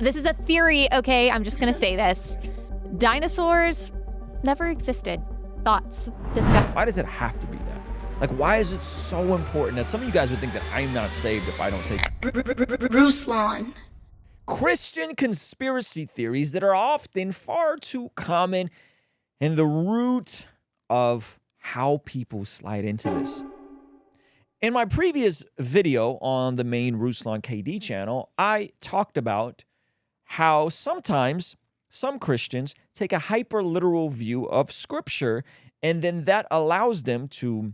This is a theory, okay? I'm just gonna say this. Dinosaurs never existed. Thoughts? Discuss. Why does it have to be that? Like, why is it so important that some of you guys would think that I'm not saved if I don't say Ruslan. Christian conspiracy theories that are often far too common and the root of how people slide into this. In my previous video on the main Ruslan KD channel, I talked about how sometimes some Christians take a hyper-literal view of Scripture, and then that allows them to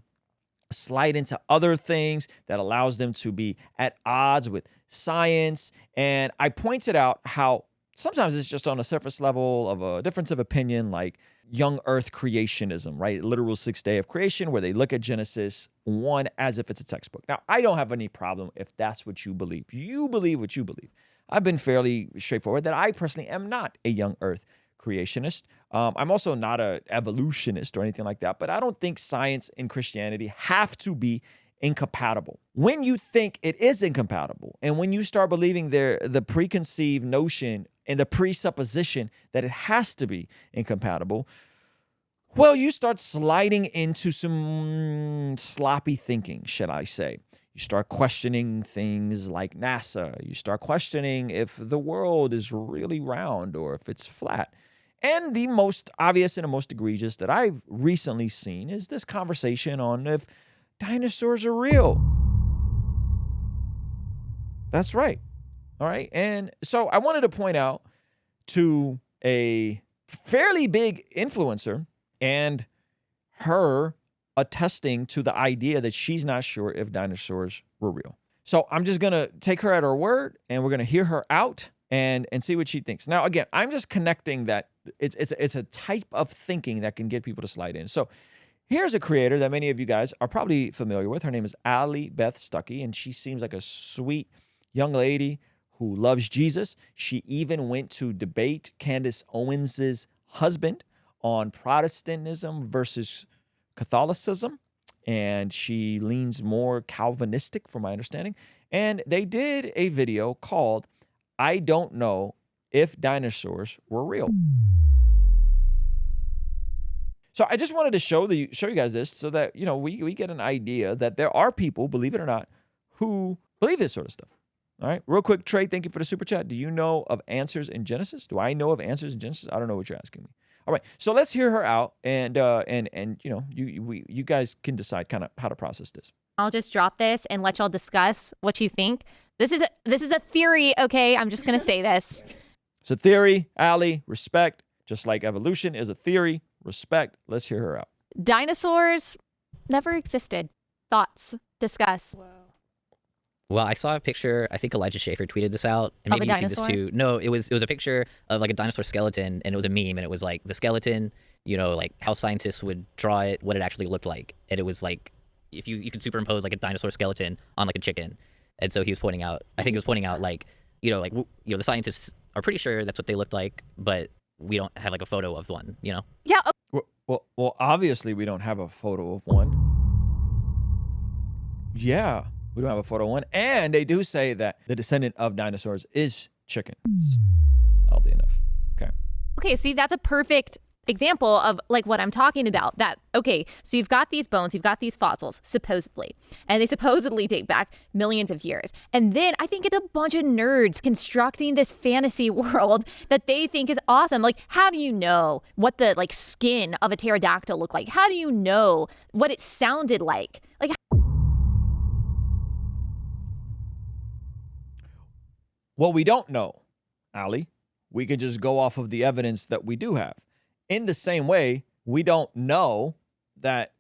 slide into other things, that allows them to be at odds with science. And I pointed out how sometimes it's just on a surface level of a difference of opinion, like young earth creationism, right? Literal sixth day of creation, where they look at Genesis 1 as if it's a textbook. Now, I don't have any problem if that's what you believe. You believe what you believe. I've been fairly straightforward that I personally am not a young earth creationist. I'm also not an evolutionist or anything like that, but I don't think science and Christianity have to be incompatible. When you think it is incompatible, and when you start believing the preconceived notion and the presupposition that it has to be incompatible, well, you start sliding into some sloppy thinking, should I say. You start questioning things like NASA. You start questioning if the world is really round or if it's flat. And the most obvious and the most egregious that I've recently seen is this conversation on if dinosaurs are real. That's right. All right. And so I wanted to point out to a fairly big influencer and her attesting to the idea that she's not sure if dinosaurs were real. So I'm just going to take her at her word, and we're going to hear her out and see what she thinks. Now, again, I'm just connecting that it's a type of thinking that can get people to slide in. So here's a creator that many of you guys are probably familiar with. Her name is Allie Beth Stuckey, and she seems like a sweet young lady who loves Jesus. She even went to debate Candace Owens's husband on Protestantism versus Catholicism, and she leans more Calvinistic from my understanding. And they did a video called I Don't Know If Dinosaurs Were Real. So I just wanted to show you guys this so that, you know, we get an idea that there are people, believe it or not, who believe this sort of stuff. All right, real quick, Trey, thank you for the super chat. Do you know of answers in Genesis? Do I know of answers in Genesis? I don't know what you're asking me. All right, so let's hear her out, and you know, you guys can decide kind of how to process this. I'll just drop this and let y'all discuss what you think. This is a theory, okay? I'm just gonna say this. It's a theory, Allie. Respect, just like evolution is a theory. Respect. Let's hear her out. Dinosaurs never existed. Thoughts? Discuss. Wow. Well, I saw a picture. I think Elijah Schaefer tweeted this out, and maybe you've seen this too. No, it was a picture of like a dinosaur skeleton, and it was a meme, and it was like the skeleton, you know, like how scientists would draw it, what it actually looked like, and it was like if you could superimpose like a dinosaur skeleton on like a chicken, and so he was pointing out. I think he was pointing out like the scientists are pretty sure that's what they looked like, but we don't have like a photo of one, you know? Yeah. Well, obviously we don't have a photo of one. Yeah. We don't have a photo of one. And they do say that the descendant of dinosaurs is chickens. Oddly enough. Okay, see, that's a perfect example of like what I'm talking about. That, okay, so you've got these bones, you've got these fossils, supposedly, and they supposedly date back millions of years. And then I think it's a bunch of nerds constructing this fantasy world that they think is awesome. Like, how do you know what the like skin of a pterodactyl looked like? How do you know what it sounded like? Like, well, we don't know, Allie. We can just go off of the evidence that we do have. In the same way, we don't know that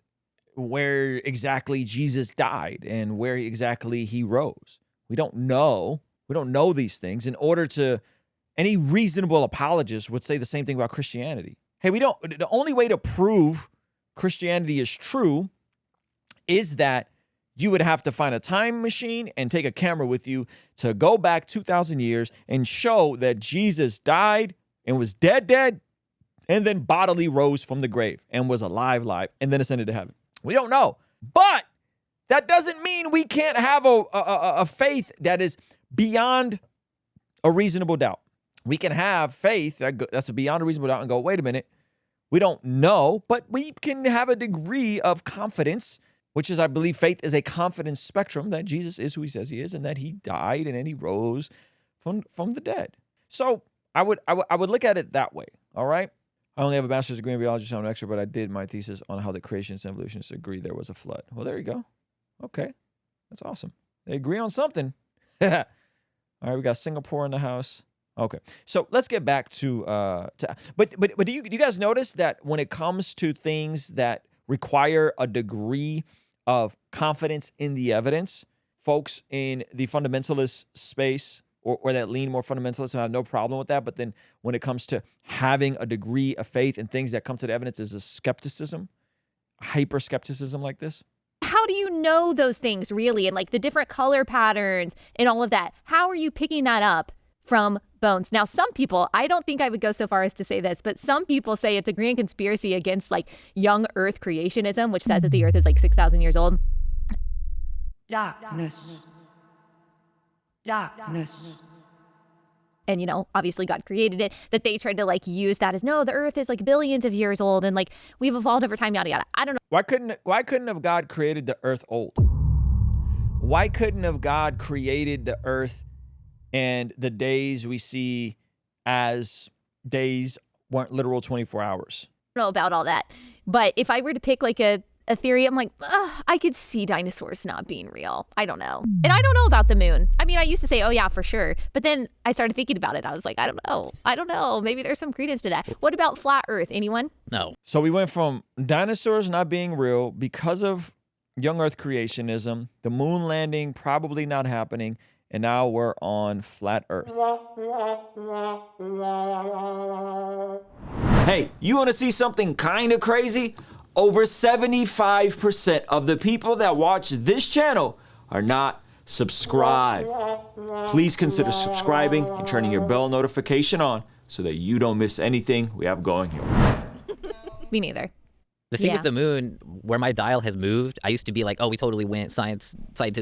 where exactly Jesus died and where exactly he rose. We don't know. We don't know these things. In order to, any reasonable apologist would say the same thing about Christianity. Hey, the only way to prove Christianity is true is that you would have to find a time machine and take a camera with you to go back 2,000 years and show that Jesus died and was dead, and then bodily rose from the grave and was alive, and then ascended to heaven. We don't know. But that doesn't mean we can't have a faith that is beyond a reasonable doubt. We can have faith that's a beyond a reasonable doubt and go, wait a minute, we don't know, but we can have a degree of confidence, which is, I believe, faith is a confidence spectrum that Jesus is who he says he is and that he died and then he rose from the dead. So I would look at it that way, all right? I only have a master's degree in biology, so I'm an expert, but I did my thesis on how the creationists and evolutionists agree there was a flood. Well, there you go. Okay, that's awesome. They agree on something. All right, we got Singapore in the house. Okay, so let's get back to but do you guys notice that when it comes to things that require a degree of confidence in the evidence, folks in the fundamentalist space or that lean more fundamentalist have no problem with that, but then when it comes to having a degree of faith and things that come to the evidence is a skepticism, hyper skepticism like this? How do you know those things really, and like the different color patterns and all of that? How are you picking that up from bones? Now, some people, I don't think I would go so far as to say this, but some people say it's a grand conspiracy against like young Earth creationism, which says that the Earth is like 6,000 years old. Darkness. Darkness. And, you know, obviously God created it, that they tried to like use that as, no, the Earth is like billions of years old and like we've evolved over time, yada, yada. I don't know. Why couldn't have God created the earth old? Why couldn't have God created the earth and the days we see as days weren't literal 24 hours? I don't know about all that. But if I were to pick like a theory, I'm like, I could see dinosaurs not being real. I don't know. And I don't know about the moon. I mean, I used to say, oh yeah, for sure. But then I started thinking about it. I was like, I don't know. Maybe there's some credence to that. What about flat Earth? Anyone? No. So we went from dinosaurs not being real because of young Earth creationism, the moon landing probably not happening, and now we're on flat Earth. Hey, you want to see something kind of crazy? Over 75% of the people that watch this channel are not subscribed. Please consider subscribing and turning your bell notification on so that you don't miss anything we have going here. Me neither. The thing Yeah. with the moon, where my dial has moved, I used to be like, oh, we totally went. Scientists,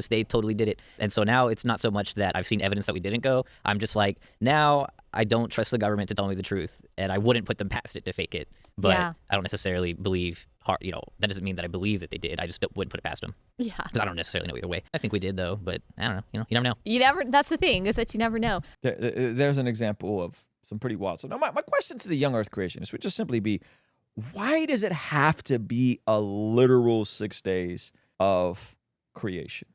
they totally did it. And so now it's not so much that I've seen evidence that we didn't go. I'm just like, now I don't trust the government to tell me the truth. And I wouldn't put them past it to fake it. But Yeah. I don't necessarily believe, that doesn't mean that I believe that they did. I just wouldn't put it past them. Yeah. Because I don't necessarily know either way. I think we did, though. But I don't know. You never know. That's the thing, is that you never know. There's an example of some pretty wild. So now my question to the young Earth creationists would just simply be, why does it have to be a literal 6 days of creation?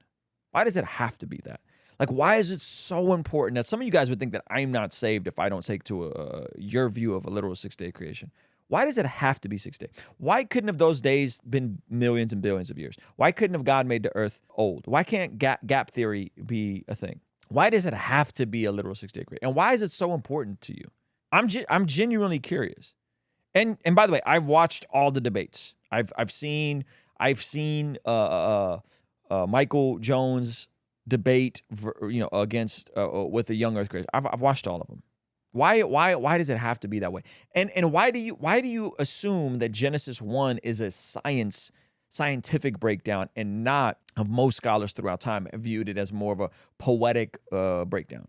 Why does it have to be that? Like, why is it so important that some of you guys would think that I'm not saved if I don't take to your view of a literal 6 day creation? Why does it have to be 6 days? Why couldn't have those days been millions and billions of years? Why couldn't have God made the earth old? Why can't gap theory be a thing? Why does it have to be a literal 6 day creation? And why is it so important to you? I'm genuinely curious. And by the way, I've watched all the debates. I've seen Michael Jones debate, against with the young Earth creation. I've watched all of them. Why does it have to be that way? And why do you assume that Genesis 1 is a scientific breakdown and not, of most scholars throughout time have viewed it as more of a poetic breakdown?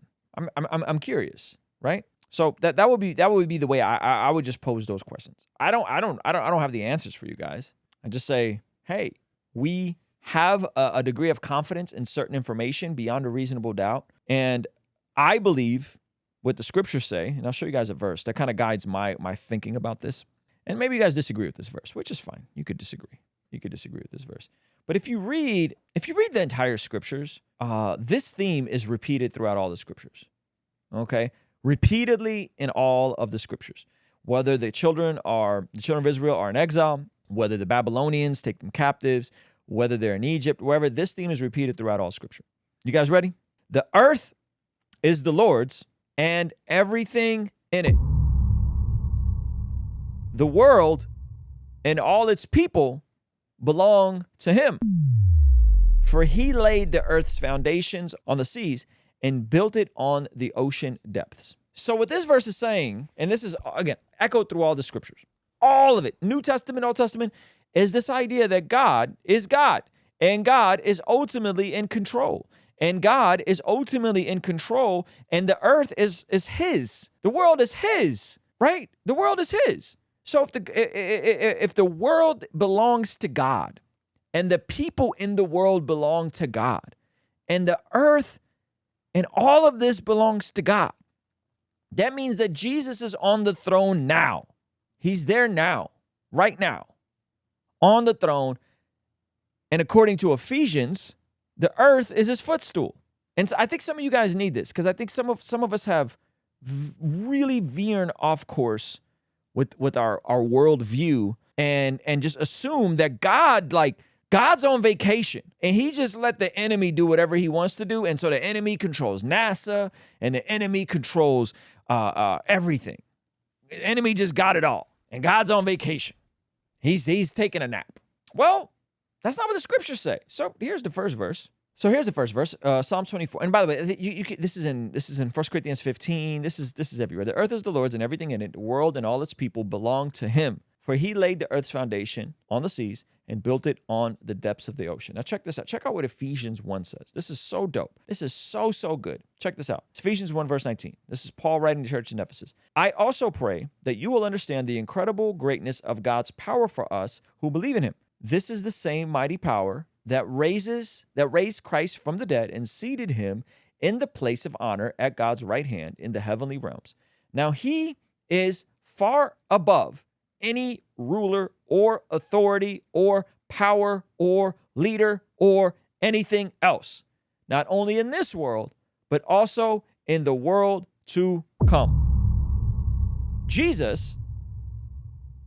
I'm curious, right? So that would be the way I would just pose those questions. I don't have the answers for you guys. I just say, hey, we have a degree of confidence in certain information beyond a reasonable doubt, and I believe what the scriptures say, and I'll show you guys a verse that kind of guides my thinking about this. And maybe you guys disagree with this verse, which is fine. You could disagree. You could disagree with this verse. But if you read the entire scriptures, this theme is repeated throughout all the scriptures. Okay? Repeatedly in all of the scriptures. Whether the children of Israel are in exile, whether the Babylonians take them captives, whether they're in Egypt, wherever, this theme is repeated throughout all scripture. You guys ready? The earth is the Lord's and everything in it. The world and all its people belong to him. For he laid the earth's foundations on the seas and built it on the ocean depths. So what this verse is saying, and this is, again, echoed through all the scriptures, all of it, New Testament, Old Testament, is this idea that God is God, and God is ultimately in control. and God is ultimately in control, and the earth is his. The world is his, right? The world is his. So if the world belongs to God, and the people in the world belong to God, and the earth and all of this belongs to God, that means that Jesus is on the throne now. He's there now, right now, on the throne. And according to Ephesians, the earth is his footstool. And so I think some of you guys need this, because I think some of us have really veered off course with our worldview and just assume that God's on vacation and he just let the enemy do whatever he wants to do. And so the enemy controls NASA and the enemy controls everything. The enemy just got it all. And God's on vacation. He's taking a nap. Well, that's not what the scriptures say. So here's the first verse. Psalm 24. And by the way, this is in 1 Corinthians 15. This is everywhere. The earth is the Lord's and everything in it. The world and all its people belong to him. For he laid the earth's foundation on the seas and built it on the depths of the ocean. Now check this out. Check out what Ephesians 1 says. This is so dope. This is so good. Check this out. It's Ephesians 1 verse 19. This is Paul writing to the church in Ephesus. I also pray that you will understand the incredible greatness of God's power for us who believe in him. This is the same mighty power that raised Christ from the dead and seated him in the place of honor at God's right hand in the heavenly realms. Now he is far above any ruler or authority or power or leader or anything else, not only in this world, but also in the world to come. Jesus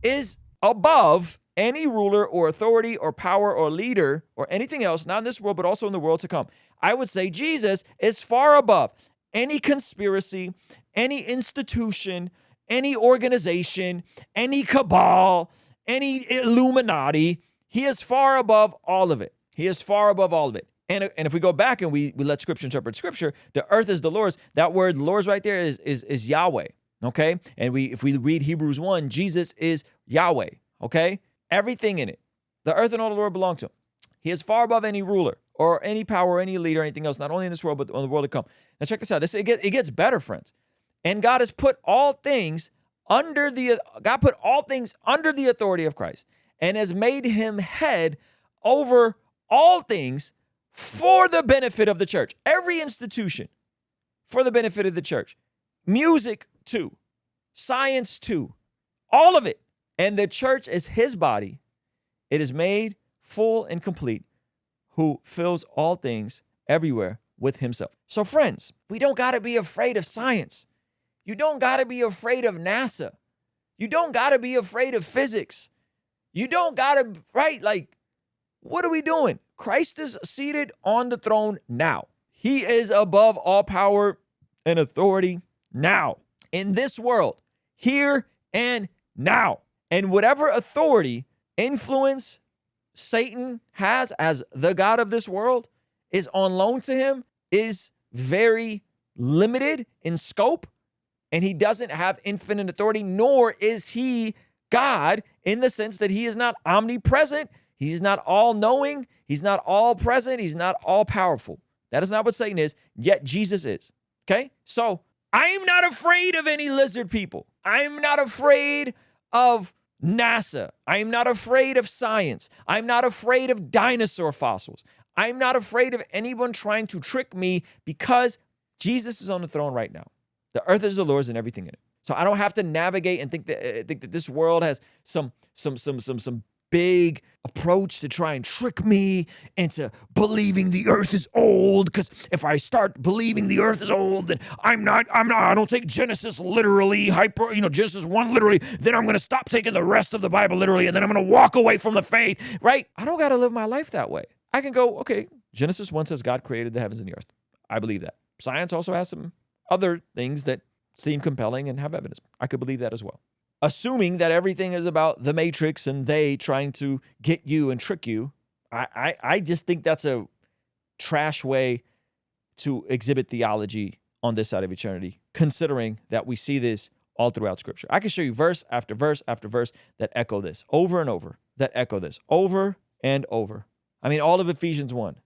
is above any ruler or authority or power or leader or anything else, not in this world, but also in the world to come. I would say Jesus is far above any conspiracy, any institution, any organization, any cabal, any Illuminati. He is far above all of it. He is far above all of it. And if we go back and we let Scripture interpret Scripture, the earth is the Lord's. That word Lord's right there is Yahweh, okay? And if we read Hebrews 1, Jesus is Yahweh, okay? Everything in it. The earth and all the Lord belong to him. He is far above any ruler or any power or any leader or anything else, not only in this world, but in the world to come. Now check this out. It gets better, friends. And God has put all things under the authority of Christ and has made him head over all things for the benefit of the church. Every institution for the benefit of the church. Music too. Science too. All of it. And the church is his body. It is made full and complete, who fills all things everywhere with himself. So friends, we don't got to be afraid of science. You don't got to be afraid of NASA. You don't got to be afraid of physics. You don't got to, right? Like, what are we doing? Christ is seated on the throne now. He is above all power and authority now, in this world, here and now. And whatever authority, influence Satan has as the God of this world is on loan to him is very limited in scope. And he doesn't have infinite authority, nor is he God in the sense that he is not omnipresent. He's not all-knowing. He's not all-present. He's not all-powerful. That is not what Satan is, yet Jesus is. Okay? So I'm not afraid of any lizard people. I'm not afraid of NASA. I'm not afraid of science. I'm not afraid of dinosaur fossils. I'm not afraid of anyone trying to trick me because Jesus is on the throne right now. The earth is the Lord's and everything in it. So I don't have to navigate and think that this world has some big approach to try and trick me into believing the earth is old. Because if I start believing the earth is old, then I don't take Genesis literally, Genesis 1 literally, then I'm going to stop taking the rest of the Bible literally, and then I'm going to walk away from the faith, right? I don't got to live my life that way. I can go, okay, Genesis 1 says God created the heavens and the earth. I believe that. Science also has some other things that seem compelling and have evidence. I could believe that as well. Assuming that everything is about the Matrix and they trying to get you and trick you, I just think that's a trash way to exhibit theology on this side of eternity, considering that we see this all throughout Scripture. I can show you verse after verse after verse that echo this over and over, that echo this over and over. I mean, all of Ephesians 1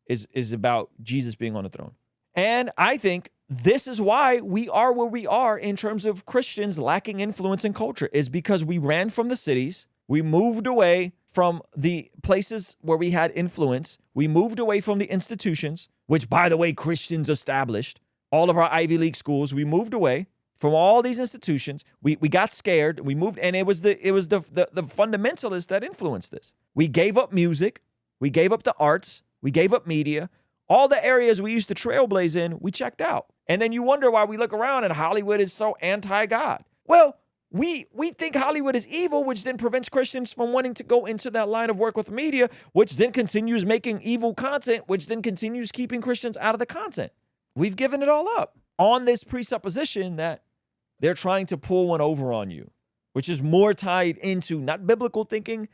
is about Jesus being on the throne. And I think this is why we are where we are in terms of Christians lacking influence in culture, is because we ran from the cities. We moved away from the places where we had influence. We moved away from the institutions, which, by the way, Christians established. All of our Ivy League schools, we moved away from all these institutions. We got scared. We moved, and it was the fundamentalists that influenced this. We gave up music. We gave up the arts. We gave up media. All the areas we used to trailblaze in, we checked out. And then you wonder why we look around and Hollywood is so anti-God. Well, we think Hollywood is evil, which then prevents Christians from wanting to go into that line of work with media, which then continues making evil content, which then continues keeping Christians out of the content. We've given it all up on this presupposition that they're trying to pull one over on you, which is more tied into not biblical thinking,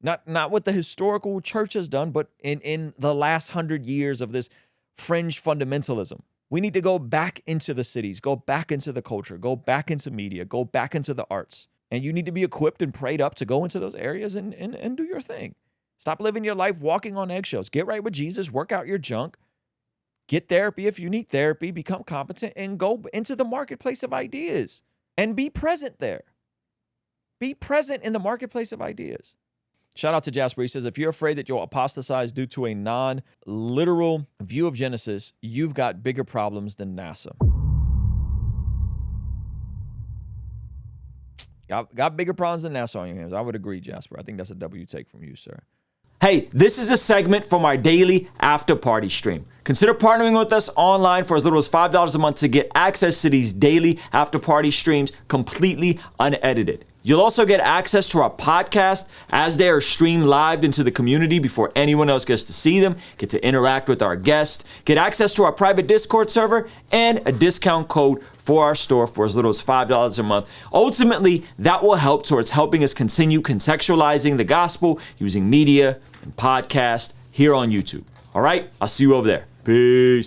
not what the historical church has done, but in the last 100 years of this fringe fundamentalism. We need to go back into the cities, go back into the culture, go back into media, go back into the arts. And you need to be equipped and prayed up to go into those areas and do your thing. Stop living your life walking on eggshells. Get right with Jesus, work out your junk, get therapy if you need therapy, become competent, and go into the marketplace of ideas and be present there. Be present in the marketplace of ideas. Shout out to Jasper. He says, if you're afraid that you'll apostatize due to a non-literal view of Genesis, you've got bigger problems than NASA. Got bigger problems than NASA on your hands. I would agree, Jasper. I think that's a W take from you, sir. Hey, this is a segment from our daily after party stream. Consider partnering with us online for as little as $5 a month to get access to these daily after party streams completely unedited. You'll also get access to our podcast as they are streamed live into the community before anyone else gets to see them, get to interact with our guests, get access to our private Discord server, and a discount code for our store for as little as $5 a month. Ultimately, that will help towards helping us continue contextualizing the gospel using media and podcast here on YouTube. All right, I'll see you over there. Peace.